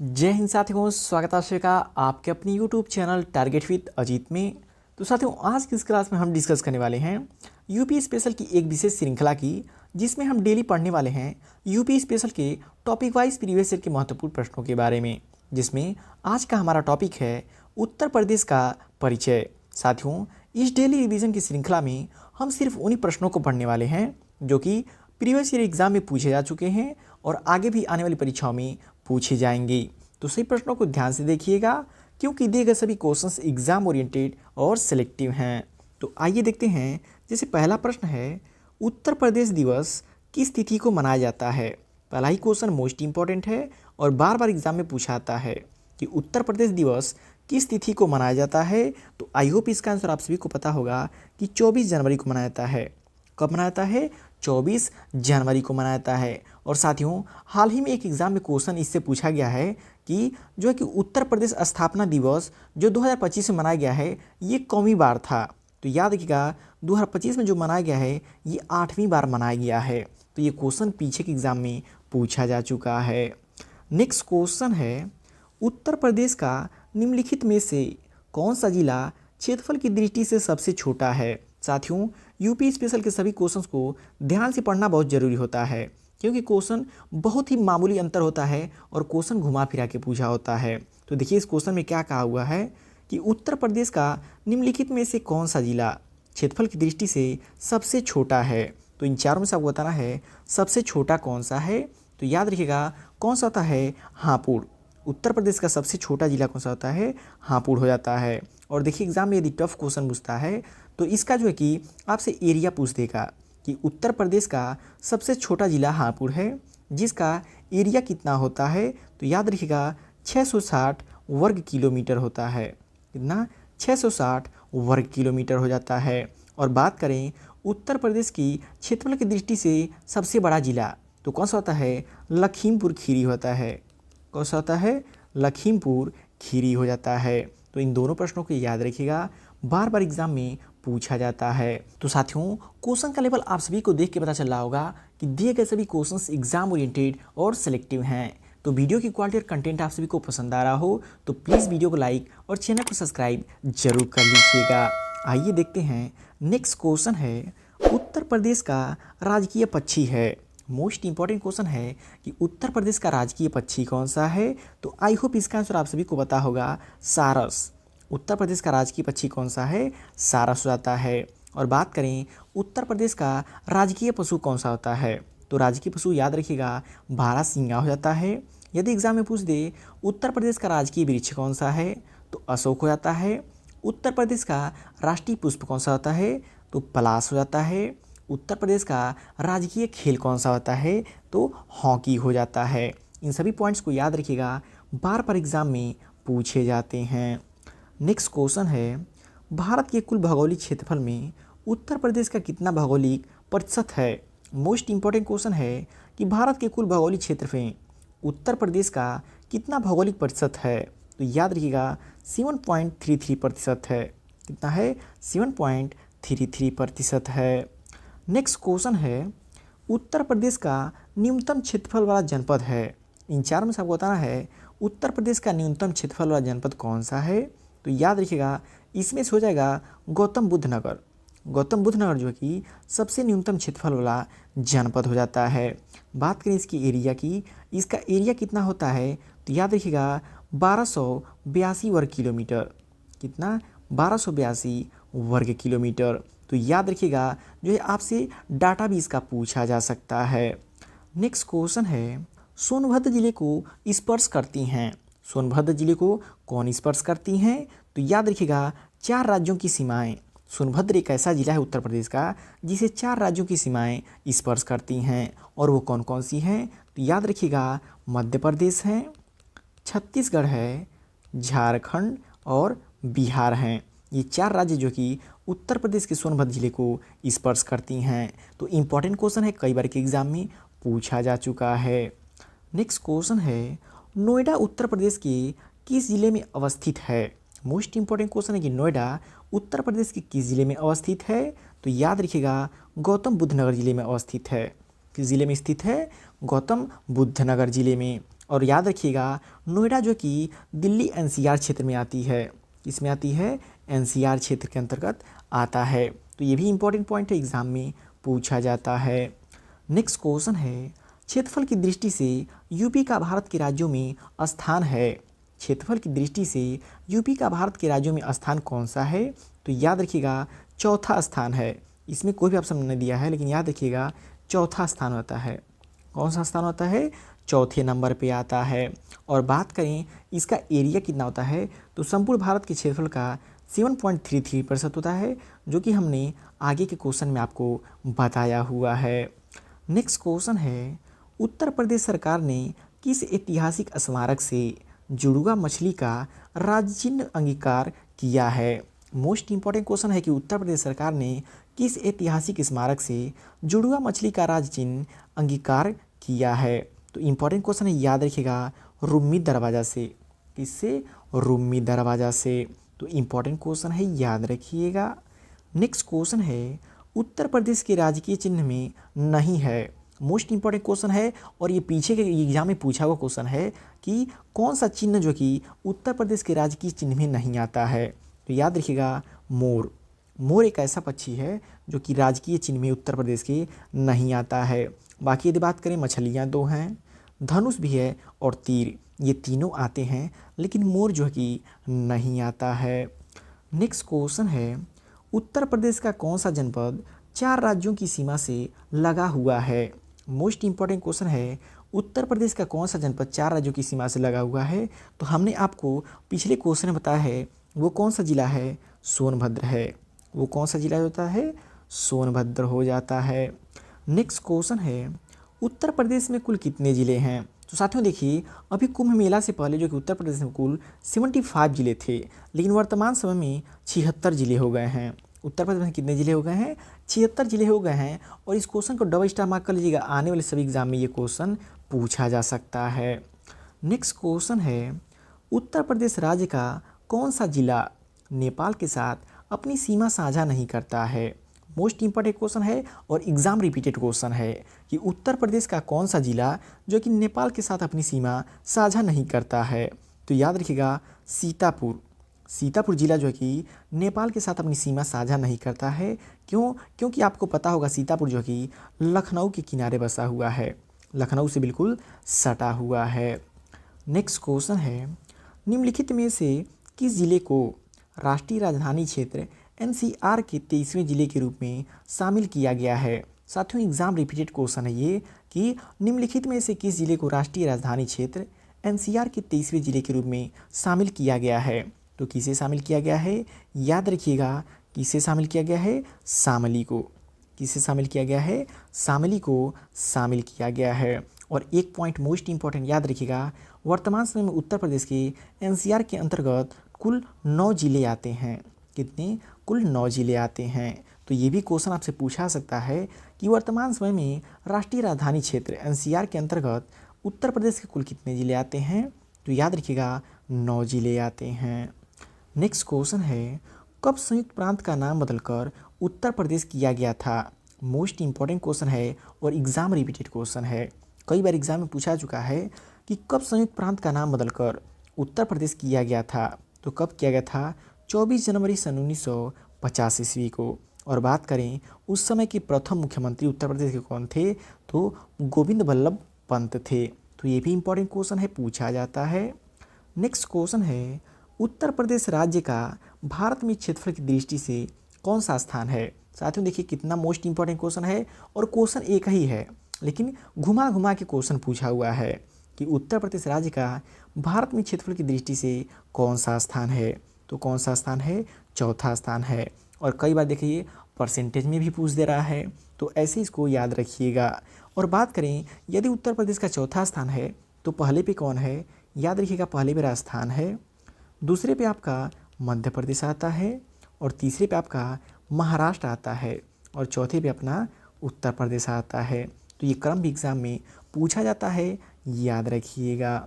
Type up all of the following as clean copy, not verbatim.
जय हिंद साथियों, स्वागत है आप सभी का आपके अपने YouTube channel target with Ajit में। तो साथियों, आज की इस क्लास में हम डिस्कस करने वाले हैं यूपी स्पेशल की एक विशेष श्रृंखला की, जिसमें हम डेली पढ़ने वाले हैं यूपी स्पेशल के टॉपिक वाइज प्रीवियस ईयर के महत्वपूर्ण प्रश्नों के बारे में, जिसमें आज का हमारा टॉपिक है उत्तर प्रदेश का परिचय। साथियों, इस डेली रिवीजन की श्रृंखला में हम सिर्फ उन्हीं प्रश्नों को पढ़ने वाले हैं जो कि प्रीवियस ईयर एग्जाम में पूछे जा चुके हैं और आगे भी आने वाली परीक्षाओं में पूछे जाएंगे। तो सही प्रश्नों को ध्यान से देखिएगा, क्योंकि दिए गए सभी क्वेश्चंस एग्जाम ओरिएंटेड और सिलेक्टिव हैं। तो आइए देखते हैं। जैसे पहला प्रश्न है, उत्तर प्रदेश दिवस किस तिथि को मनाया जाता है। पहला ही क्वेश्चन मोस्ट इंपॉर्टेंट है और बार बार एग्जाम में पूछा आता है कि उत्तर प्रदेश दिवस किस तिथि को मनाया जाता है। तो आई होप इसका आंसर आप सभी को पता होगा कि 24 जनवरी को मनाया जाता है। कब मनाया जाता है? 24 जनवरी को मनाया जाता है। और साथियों, हाल ही में एक एग्जाम में क्वेश्चन इससे पूछा गया है कि जो है कि उत्तर प्रदेश स्थापना दिवस जो 2025 में मनाया गया है, ये कौवीं बार था। तो याद रखिएगा, 2025 में जो मनाया गया है ये 8वीं बार मनाया गया है। तो ये क्वेश्चन पीछे के एग्जाम में पूछा जा चुका है। नेक्स्ट क्वेश्चन है, उत्तर प्रदेश का निम्नलिखित में से कौन सा जिला क्षेत्रफल की दृष्टि से सबसे छोटा है। साथियों, यूपी स्पेशल के सभी क्वेश्चंस को ध्यान से पढ़ना बहुत ज़रूरी होता है, क्योंकि क्वेश्चन बहुत ही मामूली अंतर होता है और क्वेश्चन घुमा फिरा के पूछा होता है। तो देखिए इस क्वेश्चन में क्या कहा हुआ है कि उत्तर प्रदेश का निम्नलिखित में से कौन सा जिला क्षेत्रफल की दृष्टि से सबसे छोटा है। तो इन चारों में से आपको बताना है सबसे छोटा कौन सा है। तो याद रखिएगा, कौन सा होता है? हापुड़। उत्तर प्रदेश का सबसे छोटा जिला कौन सा होता है? हापुड़ हो जाता है। और देखिए एग्जाम में यदि टफ क्वेश्चन पूछता है तो इसका जो है कि आपसे एरिया पूछ देगा कि उत्तर प्रदेश का सबसे छोटा जिला हापुड़ है, जिसका एरिया कितना होता है। तो याद रखिएगा 660 वर्ग किलोमीटर होता है। कितना? 660 वर्ग किलोमीटर हो जाता है। और बात करें उत्तर प्रदेश की क्षेत्रफल की दृष्टि से सबसे बड़ा जिला, तो कौन सा होता है? लखीमपुर खीरी होता है। कौन सा होता है? लखीमपुर खीरी हो जाता है। तो इन दोनों प्रश्नों को याद रखिएगा, बार बार एग्जाम में पूछा जाता है। तो साथियों, क्वेश्चन का लेवल आप सभी को देख के पता चल रहा होगा कि दिए गए सभी क्वेश्चंस एग्जाम ओरिएंटेड और सिलेक्टिव हैं। तो वीडियो की क्वालिटी और कंटेंट आप सभी को पसंद आ रहा हो तो प्लीज़ वीडियो को लाइक और चैनल को सब्सक्राइब जरूर कर लीजिएगा। आइए देखते हैं। नेक्स्ट क्वेश्चन है, उत्तर प्रदेश का राजकीय पक्षी है। मोस्ट इंपॉर्टेंट क्वेश्चन है कि उत्तर प्रदेश का राजकीय पक्षी कौन सा है। तो आई होप इसका आंसर आप सभी को पता होगा, सारस। उत्तर प्रदेश का राजकीय पक्षी कौन सा है? सारस हो जाता है। और बात करें उत्तर प्रदेश का राजकीय पशु कौन सा होता है, तो राजकीय पशु याद रखिएगा बारहसिंगा हो जाता है। यदि एग्जाम में पूछ दे उत्तर प्रदेश का राजकीय वृक्ष कौन सा है, तो अशोक हो जाता है। उत्तर प्रदेश का राष्ट्रीय पुष्प कौन सा होता है, तो पलाश हो जाता है। उत्तर प्रदेश का राजकीय खेल कौन सा होता है, तो हॉकी हो जाता है। इन सभी पॉइंट्स को याद रखिएगा, बार बार एग्जाम में पूछे जाते हैं। नेक्स्ट क्वेश्चन है, भारत के कुल भौगोलिक क्षेत्रफल में उत्तर प्रदेश का कितना भौगोलिक प्रतिशत है। मोस्ट इंपॉर्टेंट क्वेश्चन है कि भारत के कुल भौगोलिक क्षेत्र में उत्तर प्रदेश का कितना भौगोलिक प्रतिशत है। तो याद रखिएगा 7.33% है। कितना है? 7.33% है। नेक्स्ट क्वेश्चन है, उत्तर प्रदेश का न्यूनतम क्षेत्रफल वाला जनपद है। इन चारों में से आपको बताना है उत्तर प्रदेश का न्यूनतम क्षेत्रफल वाला जनपद कौन सा है। तो याद रखिएगा, इसमें से हो जाएगा गौतम बुद्ध नगर। गौतम बुद्ध नगर जो है कि सबसे न्यूनतम क्षेत्रफल वाला जनपद हो जाता है। बात करें इसकी एरिया की, इसका एरिया कितना होता है, तो याद रखिएगा 1282 वर्ग किलोमीटर। कितना? 1282 वर्ग किलोमीटर। तो याद रखिएगा, जो है आपसे डाटा भी इसका पूछा जा सकता है। नेक्स्ट क्वेश्चन है, सोनभद्र जिले को स्पर्श करती हैं। सोनभद्र जिले को कौन स्पर्श करती हैं? तो याद रखिएगा 4 राज्यों की सीमाएं। सोनभद्र एक ऐसा जिला है उत्तर प्रदेश का जिसे 4 राज्यों की सीमाएं स्पर्श करती हैं, और वो कौन कौन सी हैं? तो याद रखिएगा मध्य प्रदेश है, छत्तीसगढ़ है, झारखंड और बिहार हैं। ये 4 राज्य जो कि उत्तर प्रदेश के सोनभद्र जिले को स्पर्श करती हैं। तो इम्पॉर्टेंट क्वेश्चन है, कई बार के एग्जाम में पूछा जा चुका है। नेक्स्ट क्वेश्चन है, नोएडा उत्तर प्रदेश के किस जिले में अवस्थित है। मोस्ट इंपॉर्टेंट क्वेश्चन है कि नोएडा उत्तर प्रदेश के किस जिले में अवस्थित है। तो याद रखिएगा गौतम बुद्ध नगर जिले में अवस्थित है। किस जिले में स्थित है? गौतम बुद्ध नगर जिले में। और याद रखिएगा नोएडा जो कि दिल्ली एनसीआर क्षेत्र में आती है। किसमें आती है? एनसीआर क्षेत्र के अंतर्गत आता है। तो ये भी इंपॉर्टेंट पॉइंट है, एग्जाम में पूछा जाता है। नेक्स्ट क्वेश्चन है, क्षेत्रफल की दृष्टि से यूपी का भारत के राज्यों में स्थान है। क्षेत्रफल की दृष्टि से यूपी का भारत के राज्यों में स्थान कौन सा है? तो याद रखिएगा चौथा स्थान है। इसमें कोई भी ऑप्शन नहीं दिया है, लेकिन याद रखिएगा चौथा स्थान होता है। कौन सा स्थान होता है? चौथे नंबर पे आता है। और बात करें इसका एरिया कितना होता है, तो संपूर्ण भारत के क्षेत्रफल का 7.33% होता है, जो कि हमने आगे के क्वेश्चन में आपको बताया हुआ है। नेक्स्ट क्वेश्चन है, उत्तर प्रदेश सरकार ने किस ऐतिहासिक स्मारक से जुड़वा मछली का राज्य चिन्ह अंगीकार किया है? मोस्ट इंपॉर्टेंट क्वेश्चन है कि उत्तर प्रदेश सरकार ने किस ऐतिहासिक स्मारक से जुड़वा मछली का राज्य चिन्ह अंगीकार किया है? तो इंपॉर्टेंट क्वेश्चन है, याद रखिएगा रूमी दरवाज़ा से। किससे? रूमी दरवाज़ा से। तो इंपॉर्टेंट क्वेश्चन है, याद रखिएगा। नेक्स्ट क्वेश्चन है, उत्तर प्रदेश के राजकीय चिन्ह में नहीं है। मोस्ट इंपॉर्टेंट क्वेश्चन है और ये पीछे के एग्जाम में पूछा हुआ क्वेश्चन है कि कौन सा चिन्ह जो कि उत्तर प्रदेश के राजकीय चिन्ह में नहीं आता है? तो याद रखिएगा मोर। मोर एक ऐसा पक्षी है जो कि राजकीय चिन्ह में उत्तर प्रदेश के नहीं आता है। बाकी यदि बात करें, मछलियाँ 2 हैं, धनुष भी है और तीर, ये तीनों आते हैं, लेकिन मोर जो कि नहीं आता है। नेक्स्ट क्वेश्चन है, उत्तर प्रदेश का कौन सा जनपद 4 राज्यों की सीमा से लगा हुआ है? मोस्ट इंपॉर्टेंट क्वेश्चन है, उत्तर प्रदेश का कौन सा जनपद 4 राज्यों की सीमा से लगा हुआ है? तो हमने आपको पिछले क्वेश्चन में बताया है वो कौन सा जिला है? सोनभद्र है। वो कौन सा जिला होता है? सोनभद्र हो जाता है। नेक्स्ट क्वेश्चन है, उत्तर प्रदेश में कुल कितने ज़िले हैं? तो साथियों देखिए, अभी कुंभ मेला से पहले जो कि उत्तर प्रदेश में कुल 75 ज़िले थे, लेकिन वर्तमान समय में 76 ज़िले हो गए हैं। उत्तर प्रदेश में कितने ज़िले हो गए हैं? 76 ज़िले हो गए हैं। और इस क्वेश्चन को डबल स्टार मार्क कर लीजिएगा, आने वाले सभी एग्जाम में ये क्वेश्चन पूछा जा सकता है। नेक्स्ट क्वेश्चन है, उत्तर प्रदेश राज्य का कौन सा जिला नेपाल के साथ अपनी सीमा साझा नहीं करता है? मोस्ट इंपॉर्टेंट क्वेश्चन है और एग्ज़ाम रिपीटेड क्वेश्चन है कि उत्तर प्रदेश का कौन सा जिला जो कि नेपाल के साथ अपनी सीमा साझा नहीं करता है? तो याद रखिएगा सीतापुर। सीतापुर जिला जो कि नेपाल के साथ अपनी सीमा साझा नहीं करता है। क्यों? क्योंकि आपको पता होगा सीतापुर जो कि लखनऊ के किनारे बसा हुआ है, लखनऊ से बिल्कुल सटा हुआ है। नेक्स्ट क्वेश्चन है, निम्नलिखित में से किस जिले को राष्ट्रीय राजधानी क्षेत्र एनसीआर के 23वें जिले के रूप में शामिल किया गया है? साथियों एग्जाम रिपीटेड क्वेश्चन है ये कि निम्नलिखित में से किस जिले को राष्ट्रीय राजधानी क्षेत्र एनसीआर के 23वें जिले के रूप में शामिल किया गया है? तो किसे शामिल किया गया है? याद रखिएगा किसे शामिल किया गया है? शामली को। किसे शामिल किया गया है? शामली को शामिल किया गया है। और एक पॉइंट मोस्ट इंपॉर्टेंट याद रखिएगा, वर्तमान समय में उत्तर प्रदेश के एनसीआर के अंतर्गत कुल 9 जिले आते हैं। कितने? कुल 9 जिले आते हैं। तो ये भी क्वेश्चन आपसे पूछा सकता है कि वर्तमान समय में राष्ट्रीय राजधानी क्षेत्र एनसीआर के अंतर्गत उत्तर प्रदेश के कुल कितने जिले आते हैं? तो याद रखिएगा 9 जिले आते हैं। नेक्स्ट क्वेश्चन है, कब संयुक्त प्रांत का नाम बदलकर उत्तर प्रदेश किया गया था? मोस्ट इंपॉर्टेंट क्वेश्चन है और एग्ज़ाम रिपीटेड क्वेश्चन है। कई बार एग्जाम में पूछा चुका है कि कब संयुक्त प्रांत का नाम बदलकर उत्तर प्रदेश किया गया था? तो कब किया गया था? 24 जनवरी सन 1950 ईस्वी को। और बात करें उस समय के प्रथम मुख्यमंत्री उत्तर प्रदेश के कौन थे? तो गोविंद बल्लभ पंत थे। तो ये भी इंपॉर्टेंट क्वेश्चन है, पूछा जाता है। नेक्स्ट क्वेश्चन है, उत्तर प्रदेश राज्य का भारत में क्षेत्रफल की दृष्टि से कौन सा स्थान है? साथियों देखिए कितना मोस्ट इंपॉर्टेंट क्वेश्चन है और क्वेश्चन एक ही है, लेकिन घुमा घुमा के क्वेश्चन पूछा हुआ है कि उत्तर प्रदेश राज्य का भारत में क्षेत्रफल की दृष्टि से कौन सा स्थान है? तो कौन सा स्थान है? चौथा स्थान है। और कई बार देखिए परसेंटेज में भी पूछ दे रहा है, तो ऐसे इसको याद रखिएगा। और बात करें यदि उत्तर प्रदेश का चौथा स्थान है तो पहले पे कौन है? याद रखिएगा पहले पे राजस्थान है, दूसरे पे आपका मध्य प्रदेश आता है, और तीसरे पे आपका महाराष्ट्र आता है, और चौथे पे अपना उत्तर प्रदेश आता है। तो ये क्रम भी एग्जाम में पूछा जाता है, याद रखिएगा।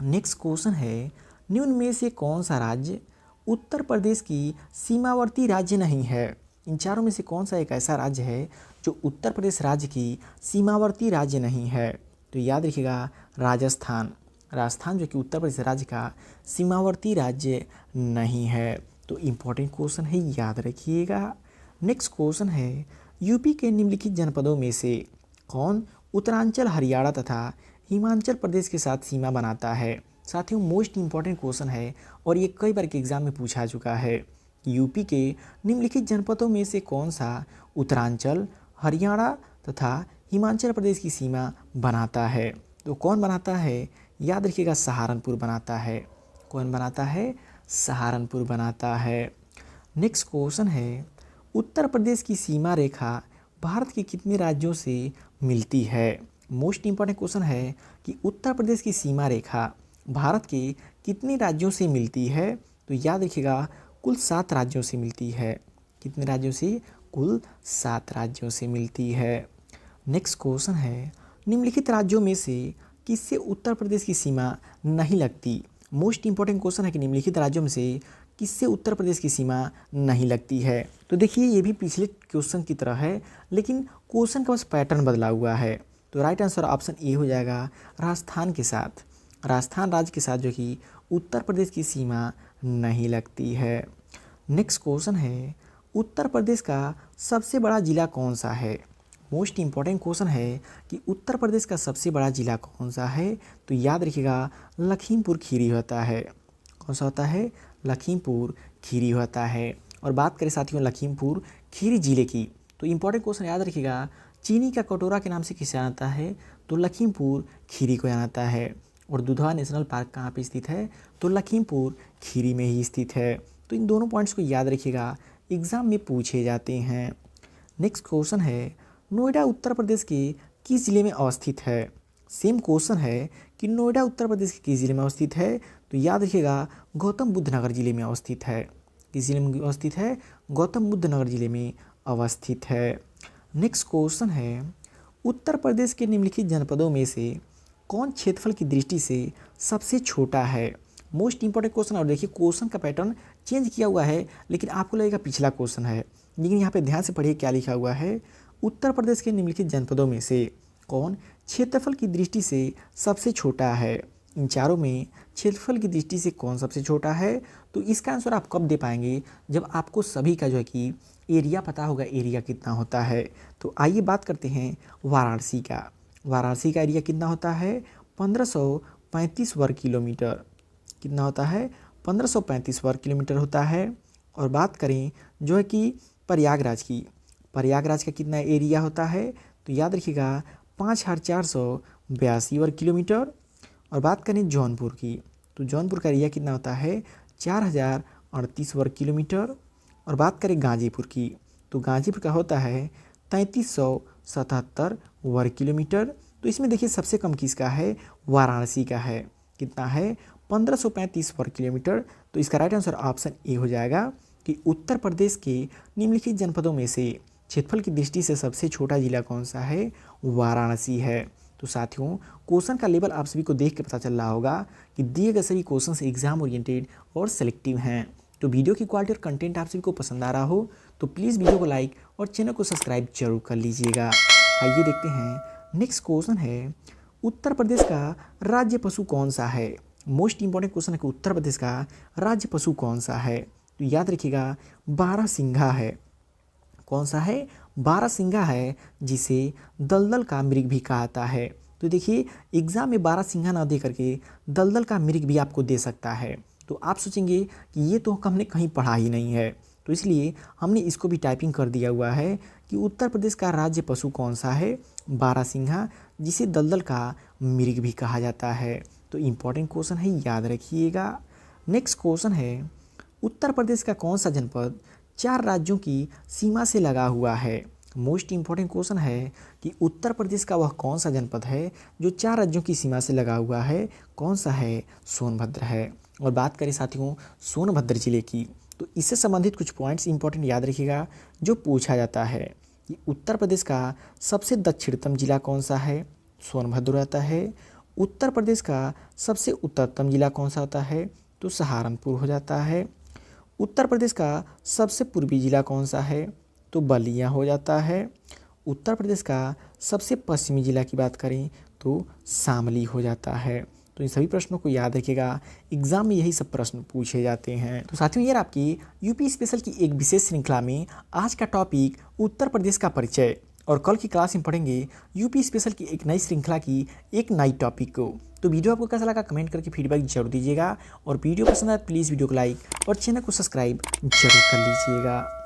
नेक्स्ट क्वेश्चन है, निम्न में से कौन सा राज्य उत्तर प्रदेश की सीमावर्ती राज्य नहीं है? इन चारों में से कौन सा एक ऐसा राज्य है जो उत्तर प्रदेश राज्य की सीमावर्ती राज्य नहीं है? तो याद रखिएगा राजस्थान। राजस्थान जो कि उत्तर प्रदेश राज्य का सीमावर्ती राज्य नहीं है। तो इम्पोर्टेंट क्वेश्चन है, याद रखिएगा। नेक्स्ट क्वेश्चन है, यूपी के निम्नलिखित जनपदों में से कौन उत्तरांचल, हरियाणा तथा हिमाचल प्रदेश के साथ सीमा बनाता है। साथियों मोस्ट इम्पॉर्टेंट क्वेश्चन है और ये कई बार के एग्जाम में पूछा चुका है। यूपी के निम्नलिखित जनपदों में से कौन सा उत्तरांचल, हरियाणा तथा हिमाचल प्रदेश की सीमा बनाता है। तो कौन बनाता है, याद रखिएगा सहारनपुर बनाता है। कौन बनाता है, सहारनपुर बनाता है। नेक्स्ट क्वेश्चन है, उत्तर प्रदेश की सीमा रेखा भारत के कितने राज्यों से मिलती है। मोस्ट इम्पॉर्टेंट क्वेश्चन है कि उत्तर प्रदेश की सीमा रेखा भारत के कितने राज्यों से मिलती है। तो याद रखिएगा कुल 7 राज्यों से मिलती है। कितने राज्यों से, कुल 7 राज्यों से मिलती है। नेक्स्ट क्वेश्चन है, निम्नलिखित राज्यों में से किससे उत्तर प्रदेश की सीमा नहीं लगती। मोस्ट इंपॉर्टेंट क्वेश्चन है कि निम्नलिखित राज्यों में से किससे उत्तर प्रदेश की सीमा नहीं लगती है। तो देखिए ये भी पिछले क्वेश्चन की तरह है, लेकिन क्वेश्चन का बस पैटर्न बदला हुआ है। तो राइट आंसर ऑप्शन ए हो जाएगा, राजस्थान के साथ। राजस्थान राज्य के साथ जो कि उत्तर प्रदेश की सीमा नहीं लगती है। नेक्स्ट क्वेश्चन है, उत्तर प्रदेश का सबसे बड़ा ज़िला कौन सा है। मोस्ट इम्पॉर्टेंट क्वेश्चन है कि उत्तर प्रदेश का सबसे बड़ा ज़िला कौन सा है। तो याद रखिएगा लखीमपुर खीरी होता है। कौन सा होता है, लखीमपुर खीरी होता है। और बात करें साथियों लखीमपुर खीरी ज़िले की, तो इम्पॉर्टेंट क्वेश्चन याद रखिएगा, चीनी का कटोरा के नाम से किसे जाना है, तो लखीमपुर खीरी को जाना है। और दुधवा नेशनल पार्क कहाँ पे स्थित है, तो लखीमपुर खीरी में ही स्थित है। तो इन दोनों पॉइंट्स को याद रखिएगा, एग्जाम में पूछे जाते हैं। नेक्स्ट क्वेश्चन है, नोएडा उत्तर प्रदेश के किस ज़िले में अवस्थित है। सेम क्वेश्चन है कि नोएडा उत्तर प्रदेश के किस ज़िले में अवस्थित है। तो याद रखिएगा गौतम बुद्ध नगर जिले में अवस्थित है। किस जिले में अवस्थित है, गौतम बुद्ध नगर जिले में अवस्थित है। नेक्स्ट क्वेश्चन है, उत्तर प्रदेश के निम्नलिखित जनपदों में से कौन क्षेत्रफल की दृष्टि से सबसे छोटा है। Most important question. और देखिए क्वेश्चन का पैटर्न चेंज किया हुआ है, लेकिन आपको लगेगा पिछला क्वेश्चन है, लेकिन यहाँ पे ध्यान से पढ़िए क्या लिखा हुआ है। उत्तर प्रदेश के निम्नलिखित जनपदों में से कौन क्षेत्रफल की दृष्टि से सबसे छोटा है। इन चारों में क्षेत्रफल की दृष्टि से कौन सबसे छोटा है। तो इसका आंसर आप कब दे पाएंगे, जब आपको सभी का जो है कि एरिया पता होगा, एरिया कितना होता है। तो आइए बात करते हैं वाराणसी का। वाराणसी का एरिया कितना होता है, 1535 वर्ग किलोमीटर। कितना होता है, 1535 वर्ग किलोमीटर होता है। और बात करें जो है कि प्रयागराज की, प्रयागराज का कितना एरिया होता है, तो याद रखिएगा 5482 वर्ग किलोमीटर। और बात करें जौनपुर की, तो जौनपुर का एरिया कितना होता है, 4038 वर्ग किलोमीटर। और बात करें गाजीपुर की, तो गाजीपुर का होता है 3377 वर्ग किलोमीटर। तो इसमें देखिए सबसे कम किसका है, वाराणसी का है। कितना है, 1535 वर्ग किलोमीटर। तो इसका राइट आंसर ऑप्शन ए हो जाएगा कि उत्तर प्रदेश के निम्नलिखित जनपदों में से क्षेत्रफल की दृष्टि से सबसे छोटा जिला कौन सा है, वाराणसी है। तो साथियों क्वेश्चन का लेवल आप सभी को देख के पता चल रहा होगा कि दिए गए सभी क्वेश्चन एग्जाम ओरिएंटेड और सेलेक्टिव हैं। तो वीडियो की क्वालिटी और कंटेंट आप सभी को पसंद आ रहा हो तो प्लीज़ वीडियो को लाइक और चैनल को सब्सक्राइब जरूर कर लीजिएगा। आइए देखते हैं नेक्स्ट क्वेश्चन है, उत्तर प्रदेश का राज्य पशु कौन सा है। मोस्ट इंपॉर्टेंट क्वेश्चन है कि उत्तर प्रदेश का राज्य पशु कौन सा है। तो याद रखिएगा बारहसिंघा है। कौन सा है, बारहसिंघा है, जिसे दलदल का मृग भी कहता है। तो देखिए एग्जाम में बारहसिंघा ना दे करके दलदल का मृग भी आपको दे सकता है। तो आप सोचेंगे कि ये तो हमने कहीं पढ़ा ही नहीं है, तो इसलिए हमने इसको भी टाइपिंग कर दिया हुआ है कि उत्तर प्रदेश का राज्य पशु कौन सा है, बारहसिंघा, जिसे दलदल का मृग भी कहा जाता है। तो इम्पॉर्टेंट क्वेश्चन है, याद रखिएगा। नेक्स्ट क्वेश्चन है, उत्तर प्रदेश का कौन सा जनपद 4 राज्यों की सीमा से लगा हुआ है। मोस्ट इम्पॉर्टेंट क्वेश्चन है कि उत्तर प्रदेश का वह कौन सा जनपद है जो 4 राज्यों की सीमा से लगा हुआ है। कौन सा है, सोनभद्र है। और बात करें साथियों सोनभद्र जिले की, तो इससे संबंधित कुछ पॉइंट्स इंपॉर्टेंट याद रखिएगा जो पूछा जाता है कि उत्तर प्रदेश का सबसे दक्षिणतम जिला कौन सा है, सोनभद्र रहता है। उत्तर प्रदेश का सबसे उत्तरतम जिला कौन सा होता है, तो सहारनपुर हो जाता है। उत्तर प्रदेश का सबसे पूर्वी जिला कौन सा है, तो बलिया हो जाता है। उत्तर प्रदेश का सबसे पश्चिमी जिला की बात करें तो तो शामिल हो जाता है। तो इन सभी प्रश्नों को याद रखिएगा, एग्जाम में यही सब प्रश्न पूछे जाते हैं। तो साथियों, ये आपकी यूपी स्पेशल की एक विशेष श्रृंखला में आज का टॉपिक उत्तर प्रदेश का परिचय, और कल की क्लास में पढ़ेंगे यूपी स्पेशल की एक नई श्रृंखला की एक नई टॉपिक को। तो वीडियो आपको कैसा लगा कमेंट करके फीडबैक जरूर दीजिएगा, और वीडियो पसंद आए प्लीज़ वीडियो को लाइक और चैनल को सब्सक्राइब जरूर कर लीजिएगा।